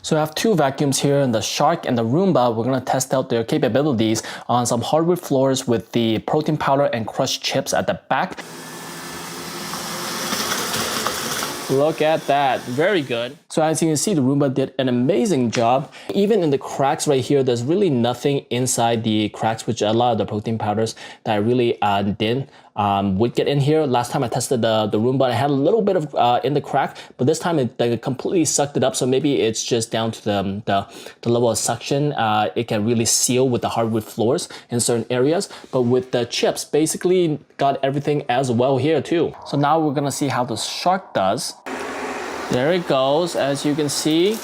So I have two vacuums here, the Shark and the Roomba. We're gonna test out their capabilities on some hardwood floors with the protein powder and crushed chips at the back. Look at that, very good. So as you can see, the Roomba did an amazing job. Even in the cracks right here, there's really nothing inside the cracks, which a lot of the protein powders that I really would get in here. Last time I tested the Roomba, I had a little bit of in the crack, but this time it completely sucked it up. So maybe it's just down to the level of suction. It can really seal with the hardwood floors in certain areas. But with the chips, basically got everything as well here too. So now we're gonna see how the Shark does. There it goes, as you can see.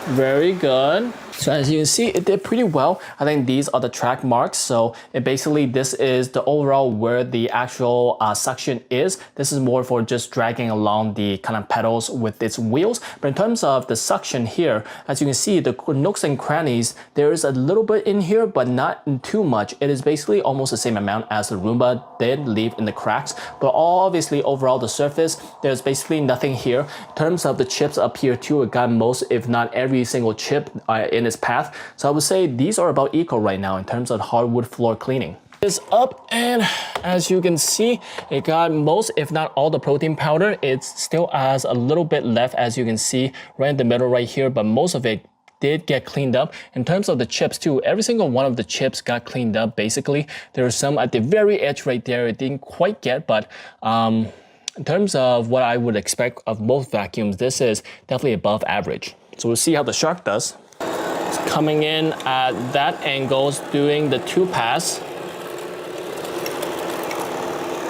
Very good. So as you can see, it did pretty well. I think these are the track marks. So this is the overall where the actual suction is. This is more for just dragging along the kind of pedals with its wheels. But in terms of the suction here, as you can see, the nooks and crannies, there is a little bit in here, but not too much. It is basically almost the same amount as the Roomba did leave in the cracks. But obviously overall the surface, there's basically nothing here. In terms of the chips up here too, it got most, if not every single chip in its path. So I would say these are about equal right now in terms of hardwood floor cleaning. It's up, and as you can see, it got most, if not all, the protein powder. It still has a little bit left, as you can see right in the middle right here, but most of it did get cleaned up. In terms of the chips too, every single one of the chips got cleaned up basically. There are some at the very edge right there it didn't quite get, but in terms of what I would expect of both vacuums, this is definitely above average. So we'll see how the Shark does. It's coming in at that angle, doing the 2-pass.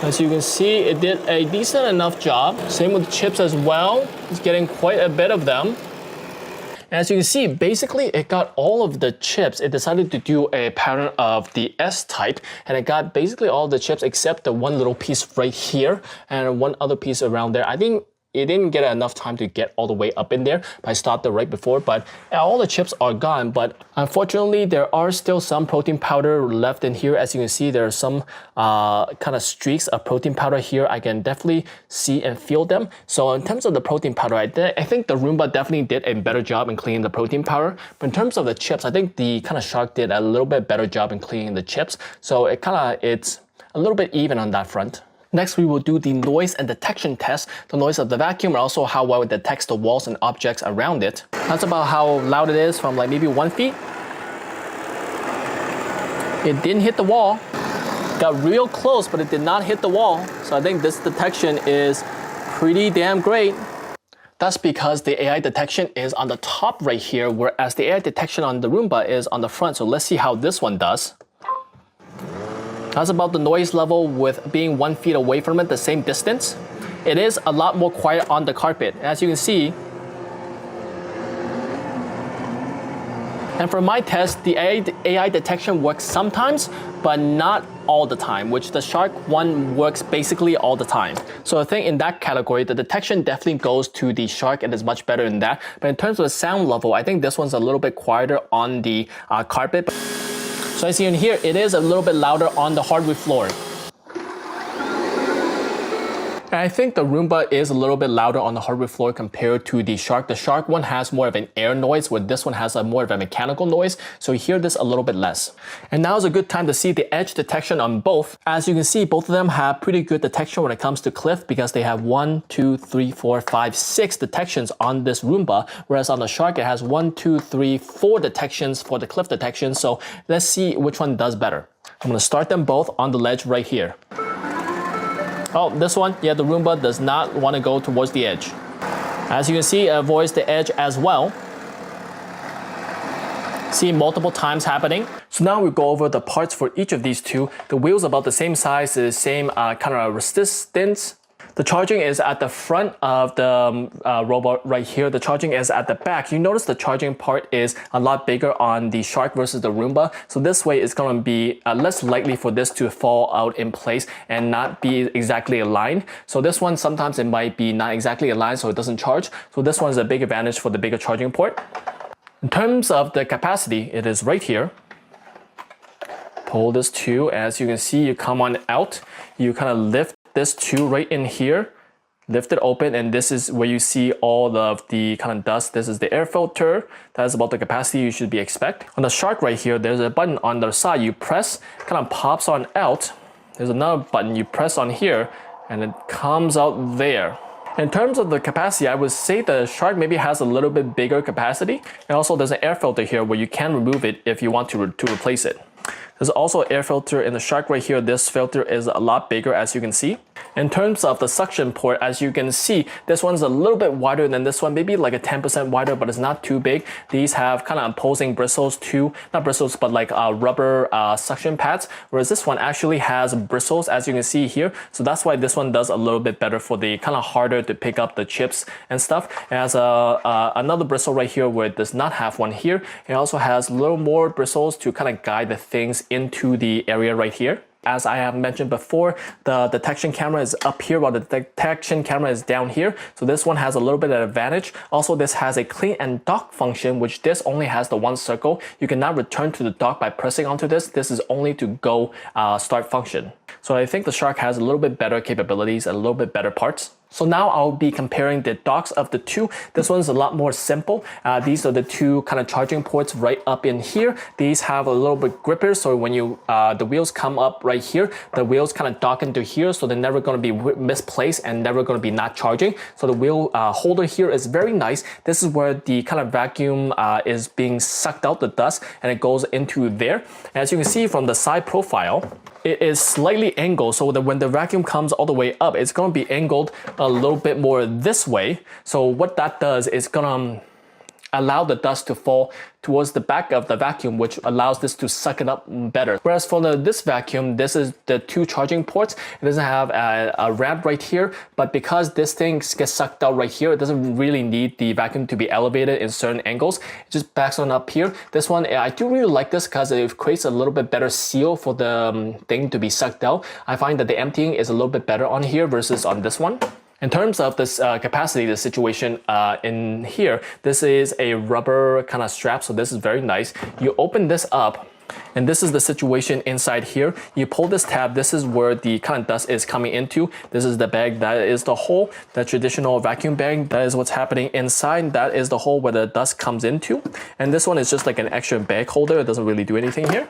As you can see, it did a decent enough job. Same with the chips as well. It's getting quite a bit of them. As you can see, basically it got all of the chips. It decided to do a pattern of the S type, and it got basically all the chips except the one little piece right here and one other piece around there. I think it didn't get enough time to get all the way up in there, but I stopped it right before, but all the chips are gone. But unfortunately, there are still some protein powder left in here. As you can see, there are some kind of streaks of protein powder here. I can definitely see and feel them. So in terms of the protein powder, I think the Roomba definitely did a better job in cleaning the protein powder. But in terms of the chips, I think the kind of Shark did a little bit better job in cleaning the chips. So it's a little bit even on that front. Next, we will do the noise and detection test, the noise of the vacuum, and also how well it detects the walls and objects around it. That's about how loud it is from like maybe 1 feet. It didn't hit the wall. Got real close, but it did not hit the wall. So I think this detection is pretty damn great. That's because the AI detection is on the top right here, whereas the AI detection on the Roomba is on the front. So let's see how this one does. That's about the noise level with being 1 feet away from it, the same distance. It is a lot more quiet on the carpet, as you can see. And for my test, the AI detection works sometimes, but not all the time, which the Shark one works basically all the time. So I think in that category, the detection definitely goes to the Shark and is much better than that. But in terms of the sound level, I think this one's a little bit quieter on the carpet. So as you can hear, it is a little bit louder on the hardwood floor. And I think the Roomba is a little bit louder on the hardwood floor compared to the Shark. The Shark one has more of an air noise, where this one has more of a mechanical noise. So you hear this a little bit less. And now is a good time to see the edge detection on both. As you can see, both of them have pretty good detection when it comes to cliff, because they have 1, 2, 3, 4, 5, 6 detections on this Roomba. Whereas on the Shark, it has 1, 2, 3, 4 detections for the cliff detection. So let's see which one does better. I'm gonna start them both on the ledge right here. Oh, this one, yeah, the Roomba does not want to go towards the edge. As you can see, it avoids the edge as well. See multiple times happening. So now we go over the parts for each of these two. The wheel's about the same size, the same kind of resistance. The charging is at the front of the robot right here. The charging is at the back. You notice the charging part is a lot bigger on the Shark versus the Roomba. So this way it's going to be less likely for this to fall out in place and not be exactly aligned. So this one, sometimes it might be not exactly aligned, so it doesn't charge. So this one is a big advantage for the bigger charging port. In terms of the capacity, it is right here. Pull this too. As you can see, you come on out. You kind of lift this tube right in here, Lift it open, and this is where you see all of the kind of dust. This is the air filter. That's about the capacity you should be expect. On the Shark right here, there's a button on the side. You press, kind of pops on out. There's another button you press on here, and it comes out there. In terms of the capacity, I would say the Shark maybe has a little bit bigger capacity. And also there's an air filter here where you can remove it if you want to replace it. There's also an air filter in the Shark right here. This filter is a lot bigger, as you can see. In terms of the suction port, as you can see, this one's a little bit wider than this one, maybe like a 10% wider, but it's not too big. These have kind of opposing bristles too, not bristles, but like rubber suction pads, whereas this one actually has bristles, as you can see here. So that's why this one does a little bit better for the kind of harder to pick up the chips and stuff. It has another bristle right here where it does not have one here. It also has a little more bristles to kind of guide the things into the area right here. As I have mentioned before, the detection camera is up here while the detection camera is down here. So this one has a little bit of advantage. Also, this has a clean and dock function, which this only has the one circle. You cannot return to the dock by pressing onto this. This is only to go start function. So I think the Shark has a little bit better capabilities and a little bit better parts. So now I'll be comparing the docks of the two. This one's a lot more simple. These are the two kind of charging ports right up in here. These have a little bit grippers, so when you the wheels come up right here, the wheels kind of dock into here, so they're never going to be misplaced and never going to be not charging. So the wheel holder here is very nice. This is where the kind of vacuum is being sucked out the dust, and it goes into there. As you can see from the side profile, it is slightly angled, so that when the vacuum comes all the way up, it's going to be angled a little bit more this way. So what that does is going to allow the dust to fall towards the back of the vacuum, which allows this to suck it up better. Whereas for this vacuum, this is the two charging ports. It doesn't have a ramp right here, but because this thing gets sucked out right here, it doesn't really need the vacuum to be elevated in certain angles. It just backs on up here. This one, I do really like this because it creates a little bit better seal for the thing to be sucked out. I find that the emptying is a little bit better on here versus on this one. In terms of this capacity, the situation in here, this is a rubber kind of strap, so this is very nice. You open this up, and this is the situation inside here. You pull this tab, this is where the kind of dust is coming into. This is the bag, that is the hole, the traditional vacuum bag. That is what's happening inside. That is the hole where the dust comes into. And this one is just like an extra bag holder. It doesn't really do anything here.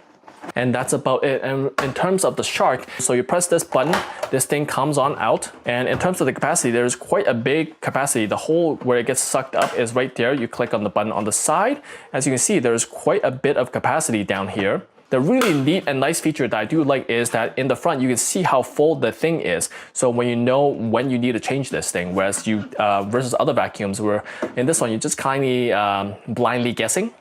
And that's about it. And in terms of the Shark, so you press this button, this thing comes on out. And in terms of the capacity, there's quite a big capacity. The hole where it gets sucked up is right there. You click on the button on the side. As you can see, there's quite a bit of capacity down here. The really neat and nice feature that I do like is that in the front, you can see how full the thing is. So when you know when you need to change this thing, whereas you, versus other vacuums where in this one, you're just kind of blindly guessing.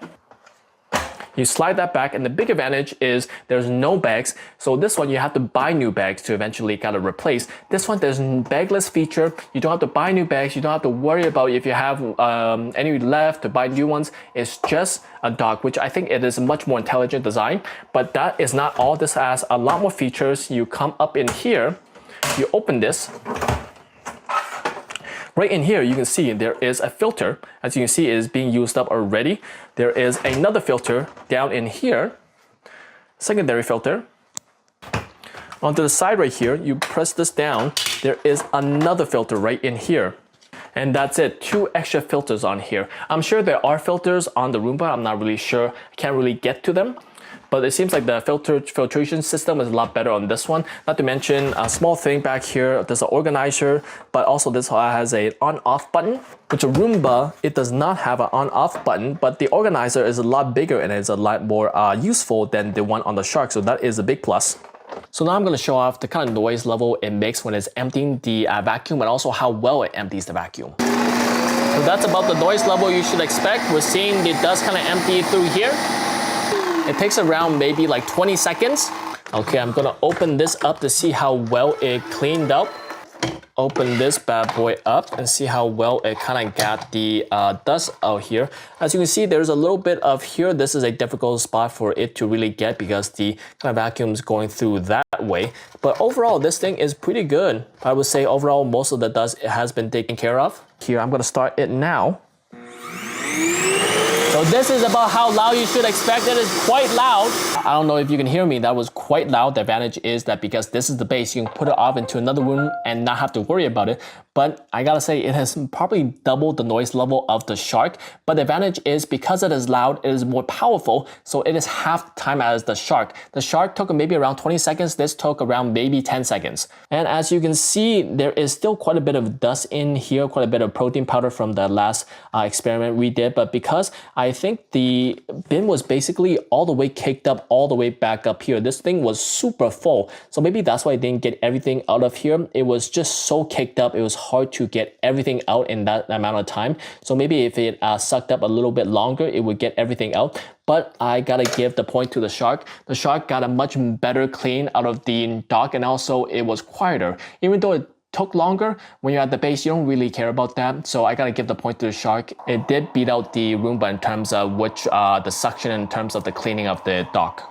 You slide that back, and the big advantage is there's no bags. So this one, you have to buy new bags to eventually kind of replace. This one, there's a bagless feature. You don't have to buy new bags. You don't have to worry about if you have any left to buy new ones. It's just a dock, which I think it is a much more intelligent design. But that is not all. This has a lot more features. You come up in here, you open this. Right in here, you can see there is a filter. As you can see, it is being used up already. There is another filter down in here, secondary filter. Onto the side right here, you press this down, there is another filter right in here. And that's it, 2 extra filters on here. I'm sure there are filters on the Roomba, I'm not really sure, I can't really get to them. But it seems like the filtration system is a lot better on this one. Not to mention a small thing back here, there's an organizer, but also this has an on-off button. With a Roomba, it does not have an on-off button, but the organizer is a lot bigger and is a lot more useful than the one on the Shark, so that is a big plus. So now I'm going to show off the kind of noise level it makes when it's emptying the vacuum and also how well it empties the vacuum. So that's about the noise level you should expect. We're seeing the dust kind of empty through here. It takes around maybe like 20 seconds. Okay, I'm gonna open this up to see how well it cleaned up. Open this bad boy up and see how well it kind of got the dust out here. As you can see, there's a little bit of here. This is a difficult spot for it to really get because the kind of vacuum is going through that way. But overall, this thing is pretty good. I would say overall, most of the dust has been taken care of. Here, I'm gonna start it now. So this is about how loud you should expect. It is quite loud. I don't know if you can hear me, that was quite loud. The advantage is that because this is the base, you can put it off into another room and not have to worry about it. But I gotta say, it has probably doubled the noise level of the Shark. But the advantage is because it is loud, it is more powerful, so it is half the time as the Shark. The Shark took maybe around 20 seconds, this took around maybe 10 seconds. And as you can see, there is still quite a bit of dust in here, quite a bit of protein powder from the last experiment we did. But because I think the bin was basically all the way caked up, all the way back up here, this thing was super full. So maybe that's why I didn't get everything out of here. It was just so caked up, it was hard to get everything out in that amount of time. So maybe if it sucked up a little bit longer, it would get everything out. But I gotta give the point to the Shark. The Shark got a much better clean out of the dock, and also it was quieter. Even though it took longer, when you're at the base, you don't really care about that. So I gotta give the point to the Shark. It did beat out the Roomba in terms of the suction, in terms of the cleaning of the dock.